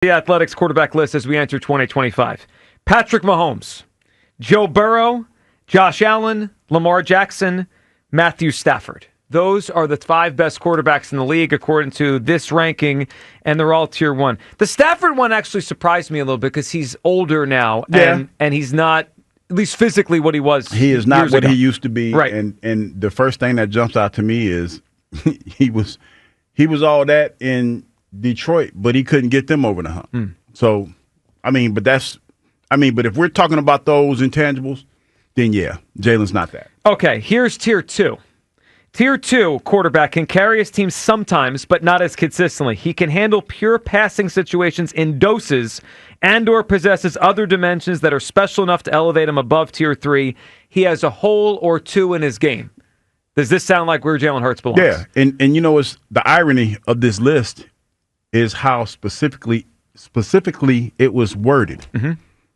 The Athletics quarterback list as we enter 2025. Patrick Mahomes, Joe Burrow, Josh Allen, Lamar Jackson, Matthew Stafford. Those are the 5 best quarterbacks in the league according to this ranking, and they're all tier 1. The Stafford one actually surprised me a little bit because he's older now, and he's not, at least physically, what he was. He is not what he used to be. Right. And the first thing that jumps out to me is he was all that in Detroit, but he couldn't get them over the hump. So, but if we're talking about those intangibles, then yeah, Jalen's not that. Okay, here's tier 2. Tier 2 quarterback can carry his team sometimes, but not as consistently. He can handle pure passing situations in doses and/or possesses other dimensions that are special enough to elevate him above tier 3. He has a hole or two in his game. Does this sound like where Jalen Hurts belongs? Yeah, and it's the irony of this list is how specifically it was worded. Mm-hmm.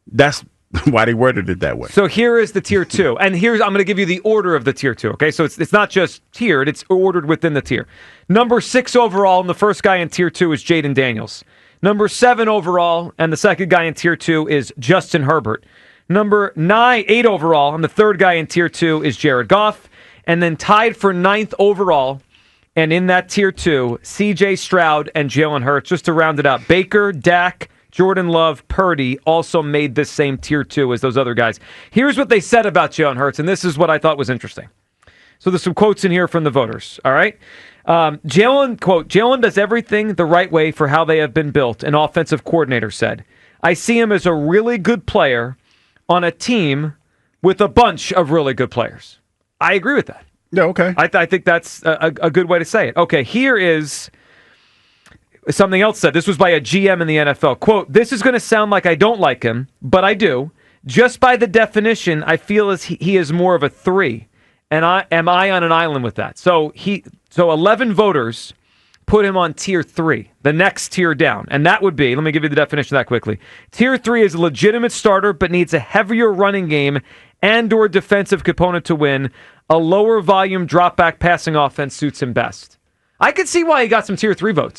That's why they worded it that way. So here is the tier 2. And I'm going to give you the order of the tier 2, okay? So it's not just tiered, it's ordered within the tier. Number 6 overall, and the first guy in tier 2 is Jaden Daniels. Number 7 overall, and the second guy in tier 2 is Justin Herbert. Number 8 overall, and the third guy in tier 2 is Jared Goff. And then tied for 9th overall, and in that tier 2, C.J. Stroud and Jalen Hurts. Just to round it out, Baker, Dak, Jordan Love, Purdy also made this same tier 2 as those other guys. Here's what they said about Jalen Hurts, and this is what I thought was interesting. So there's some quotes in here from the voters, all right? Jalen, quote, Jalen does everything the right way for how they have been built, an offensive coordinator said. I see him as a really good player on a team with a bunch of really good players. I agree with that. Yeah, okay. I think that's a good way to say it. Okay, here is something else said. This was by a GM in the NFL. Quote, this is going to sound like I don't like him, but I do. Just by the definition, I feel as he is more of a 3. And am I on an island with that? So 11 voters put him on tier 3, the next tier down. And that would be, let me give you the definition of that quickly. Tier 3 is a legitimate starter, but needs a heavier running game and/or defensive component to win. A lower volume drop back passing offense suits him best. I could see why he got some tier 3 votes.